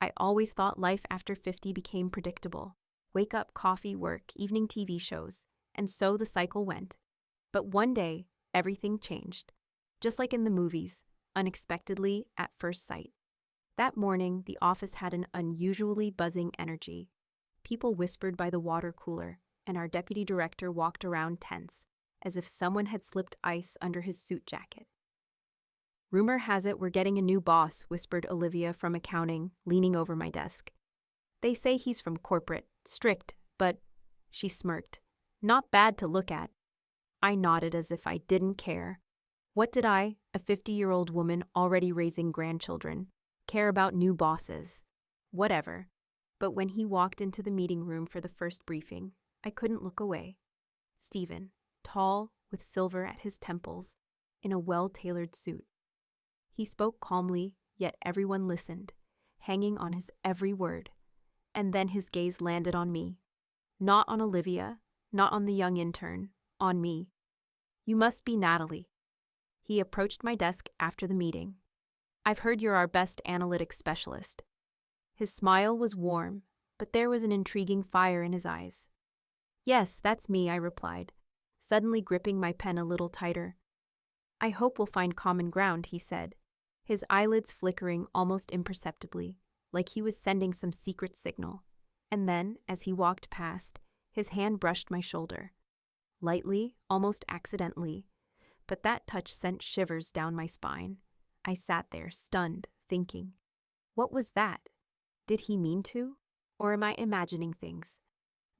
I always thought life after 50 became predictable. Wake up, coffee, work, evening TV shows. And so the cycle went. But one day, everything changed. Just like in the movies, unexpectedly at first sight. That morning, the office had an unusually buzzing energy. People whispered by the water cooler, and our deputy director walked around tense, as if someone had slipped ice under his suit jacket. "Rumor has it we're getting a new boss," whispered Olivia from accounting, leaning over my desk. "They say he's from corporate, strict, but," she smirked, "not bad to look at." I nodded as if I didn't care. What did I, a 50-year-old woman already raising grandchildren, care about new bosses? Whatever. But when he walked into the meeting room for the first briefing, I couldn't look away. Stephen, tall, with silver at his temples, in a well-tailored suit. He spoke calmly, yet everyone listened, hanging on his every word. And then his gaze landed on me. Not on Olivia, not on the young intern, on me. "You must be Natalie." He approached my desk after the meeting. "I've heard you're our best analytics specialist." His smile was warm, but there was an intriguing fire in his eyes. "Yes, that's me," I replied, suddenly gripping my pen a little tighter. "I hope we'll find common ground," he said, his eyelids flickering almost imperceptibly, like he was sending some secret signal. And then, as he walked past, his hand brushed my shoulder. Lightly, almost accidentally, but that touch sent shivers down my spine. I sat there, stunned, thinking, what was that? Did he mean to? Or am I imagining things?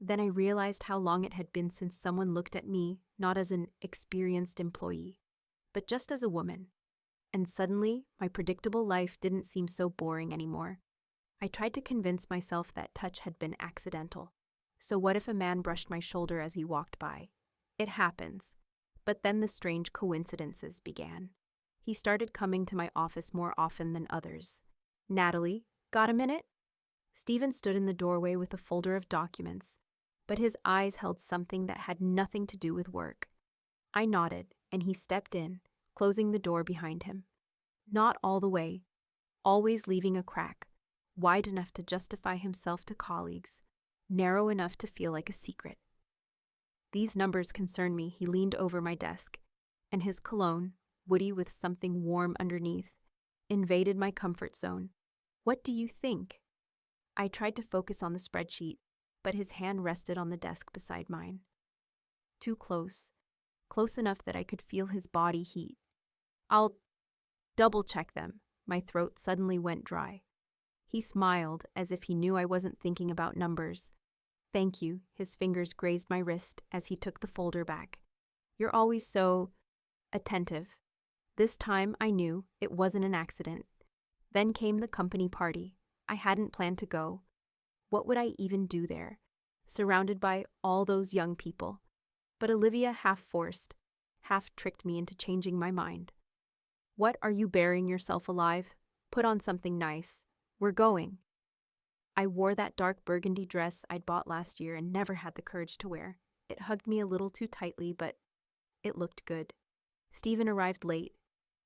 Then I realized how long it had been since someone looked at me not as an experienced employee, but just as a woman. And suddenly, my predictable life didn't seem so boring anymore. I tried to convince myself that touch had been accidental. So what if a man brushed my shoulder as he walked by? It happens. But then the strange coincidences began. He started coming to my office more often than others. "Natalie, got a minute?" Stephen stood in the doorway with a folder of documents, but his eyes held something that had nothing to do with work. I nodded, and he stepped in, closing the door behind him. Not all the way, always leaving a crack, wide enough to justify himself to colleagues, narrow enough to feel like a secret. "These numbers concern me," he leaned over my desk, and his cologne, woody with something warm underneath, invaded my comfort zone. "What do you think?" I tried to focus on the spreadsheet, but his hand rested on the desk beside mine. Too close, close enough that I could feel his body heat. "I'll double-check them." My throat suddenly went dry. He smiled as if he knew I wasn't thinking about numbers. "Thank you." His fingers grazed my wrist as he took the folder back. "You're always so attentive." This time I knew it wasn't an accident. Then came the company party. I hadn't planned to go. What would I even do there, surrounded by all those young people? But Olivia half forced, half tricked me into changing my mind. "What are you burying yourself alive? Put on something nice. We're going." I wore that dark burgundy dress I'd bought last year and never had the courage to wear. It hugged me a little too tightly, but it looked good. Stephen arrived late,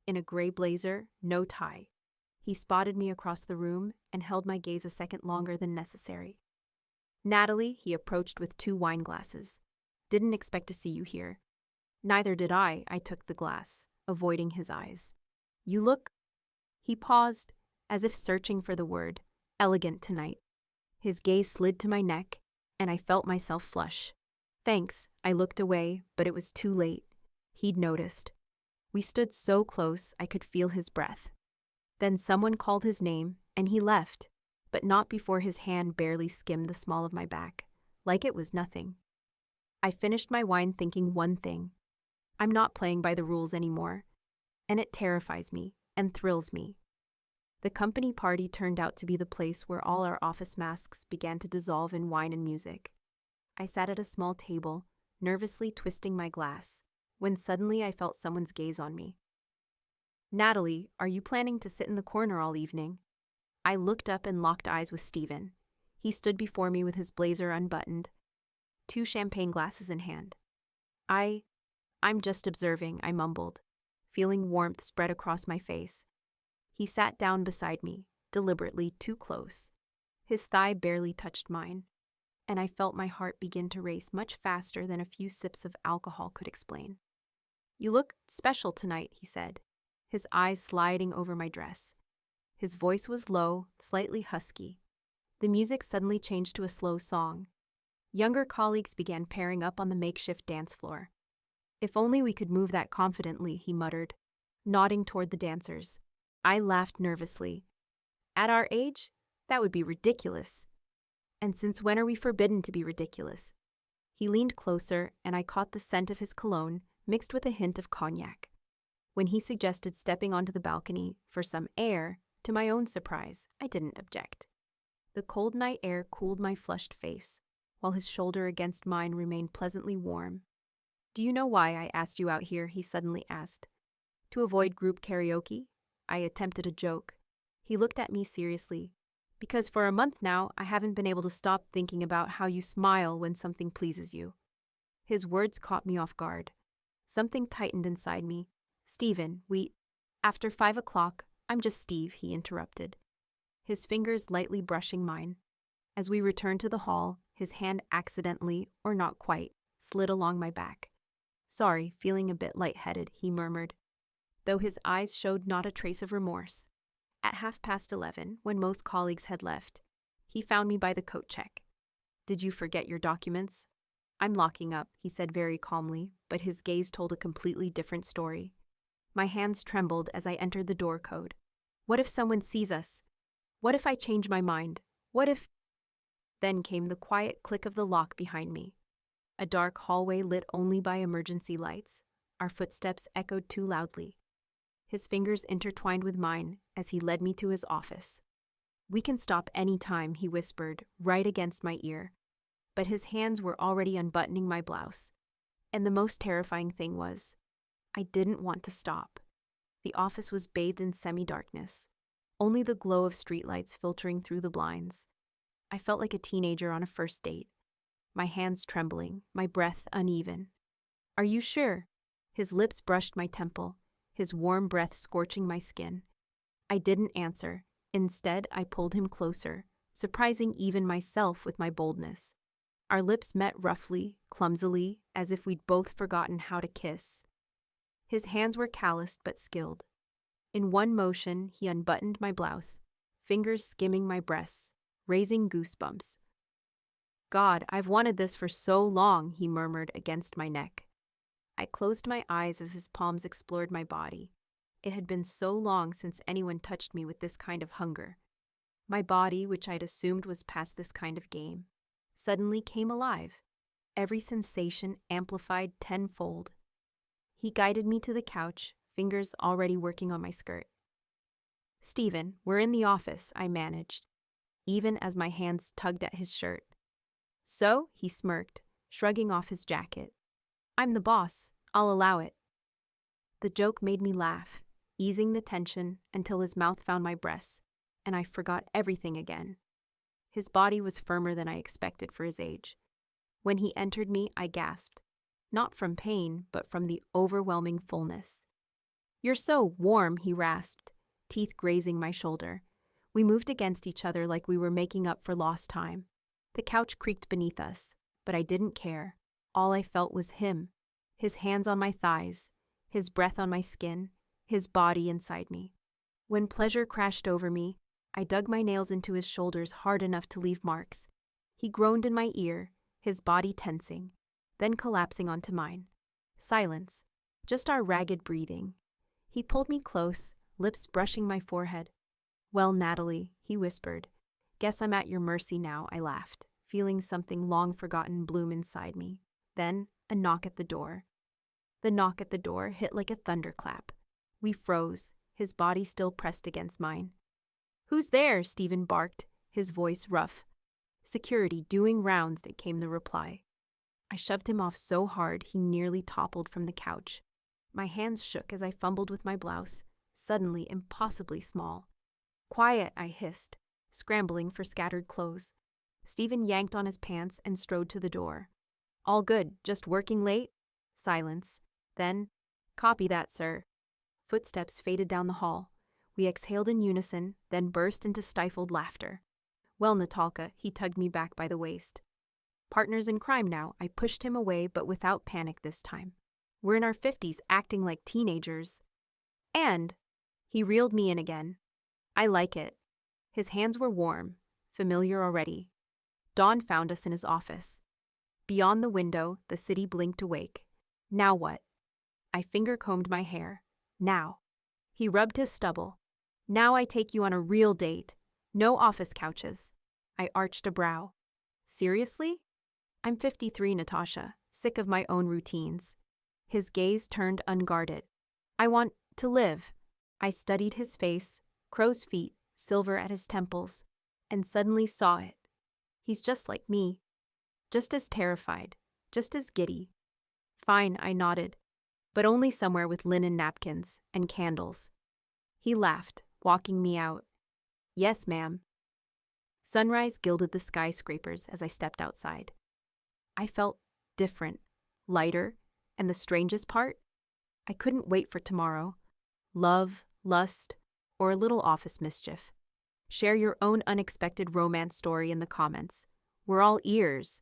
in a gray blazer, no tie. He spotted me across the room and held my gaze a second longer than necessary. "Natalie," he approached with 2 wine glasses. "Didn't expect to see you here." "Neither did I." I took the glass, avoiding his eyes. "You look..." He paused, as if searching for the word. "Elegant tonight." His gaze slid to my neck, and I felt myself flush. "Thanks." I looked away, but it was too late. He'd noticed. We stood so close I could feel his breath. Then someone called his name, and he left, but not before his hand barely skimmed the small of my back, like it was nothing. I finished my wine thinking one thing. I'm not playing by the rules anymore, and it terrifies me and thrills me. The company party turned out to be the place where all our office masks began to dissolve in wine and music. I sat at a small table, nervously twisting my glass, when suddenly I felt someone's gaze on me. "Natalie, are you planning to sit in the corner all evening?" I looked up and locked eyes with Stephen. He stood before me with his blazer unbuttoned, 2 champagne glasses in hand. I'm just observing," I mumbled, feeling warmth spread across my face. He sat down beside me, deliberately too close. His thigh barely touched mine, and I felt my heart begin to race much faster than a few sips of alcohol could explain. "You look special tonight," he said, his eyes sliding over my dress. His voice was low, slightly husky. The music suddenly changed to a slow song. Younger colleagues began pairing up on the makeshift dance floor. "If only we could move that confidently," he muttered, nodding toward the dancers. I laughed nervously. "At our age? That would be ridiculous." "And since when are we forbidden to be ridiculous?" He leaned closer, and I caught the scent of his cologne mixed with a hint of cognac. When he suggested stepping onto the balcony for some air, to my own surprise, I didn't object. The cold night air cooled my flushed face, while his shoulder against mine remained pleasantly warm. "Do you know why I asked you out here?" he suddenly asked. "To avoid group karaoke?" I attempted a joke. He looked at me seriously. "Because for a month now, I haven't been able to stop thinking about how you smile when something pleases you." His words caught me off guard. Something tightened inside me. "Steven, After 5 o'clock, I'm just Steve," he interrupted, his fingers lightly brushing mine. As we returned to the hall, his hand accidentally, or not quite, slid along my back. "Sorry, feeling a bit lightheaded," he murmured, though his eyes showed not a trace of remorse. At 11:30, when most colleagues had left, he found me by the coat check. "Did you forget your documents?" "I'm locking up," he said very calmly, but his gaze told a completely different story. My hands trembled as I entered the door code. What if someone sees us? What if I change my mind? What if... Then came the quiet click of the lock behind me. A dark hallway lit only by emergency lights. Our footsteps echoed too loudly. His fingers intertwined with mine as he led me to his office. "We can stop any time," he whispered, right against my ear. But his hands were already unbuttoning my blouse. And the most terrifying thing was, I didn't want to stop. The office was bathed in semi-darkness, only the glow of streetlights filtering through the blinds. I felt like a teenager on a first date, my hands trembling, my breath uneven. "Are you sure?" His lips brushed my temple, his warm breath scorching my skin. I didn't answer. Instead, I pulled him closer, surprising even myself with my boldness. Our lips met roughly, clumsily, as if we'd both forgotten how to kiss. His hands were calloused but skilled. In one motion, he unbuttoned my blouse, fingers skimming my breasts, raising goosebumps. "God, I've wanted this for so long," he murmured against my neck. I closed my eyes as his palms explored my body. It had been so long since anyone touched me with this kind of hunger. My body, which I'd assumed was past this kind of game, suddenly came alive, every sensation amplified tenfold. He guided me to the couch, fingers already working on my skirt. "Steven, we're in the office," I managed, even as my hands tugged at his shirt. "So?" he smirked, shrugging off his jacket. "I'm the boss. I'll allow it." The joke made me laugh, easing the tension until his mouth found my breasts, and I forgot everything again. His body was firmer than I expected for his age. When he entered me, I gasped, not from pain, but from the overwhelming fullness. "You're so warm," he rasped, teeth grazing my shoulder. We moved against each other like we were making up for lost time. The couch creaked beneath us, but I didn't care. All I felt was him, his hands on my thighs, his breath on my skin, his body inside me. When pleasure crashed over me, I dug my nails into his shoulders hard enough to leave marks. He groaned in my ear, his body tensing, then collapsing onto mine. Silence, just our ragged breathing. He pulled me close, lips brushing my forehead. "Well, Natalie," he whispered. "Guess I'm at your mercy now," I laughed, feeling something long forgotten bloom inside me. Then, a knock at the door. The knock at the door hit like a thunderclap. We froze, his body still pressed against mine. "Who's there?" Steven barked, his voice rough. "Security doing rounds," came the reply. I shoved him off so hard he nearly toppled from the couch. My hands shook as I fumbled with my blouse, suddenly impossibly small. "Quiet," I hissed, scrambling for scattered clothes. Steven yanked on his pants and strode to the door. "All good, just working late?" Silence. Then, "Copy that, sir." Footsteps faded down the hall. We exhaled in unison, then burst into stifled laughter. Well, Natalka, he tugged me back by the waist. Partners in crime now, I pushed him away, but without panic this time. We're in our 50s, acting like teenagers. And he reeled me in again. I like it. His hands were warm, familiar already. Dawn found us in his office. Beyond the window, the city blinked awake. Now what? I finger-combed my hair. Now. He rubbed his stubble. Now I take you on a real date. No office couches. I arched a brow. Seriously? I'm 53, Natasha, sick of my own routines. His gaze turned unguarded. I want to live. I studied his face, crow's feet, silver at his temples, and suddenly saw it. He's just like me. Just as terrified, just as giddy. Fine, I nodded, but only somewhere with linen napkins and candles. He laughed, walking me out. Yes, ma'am. Sunrise gilded the skyscrapers as I stepped outside. I felt different, lighter, and the strangest part? I couldn't wait for tomorrow. Love, lust, or a little office mischief. Share your own unexpected romance story in the comments. We're all ears.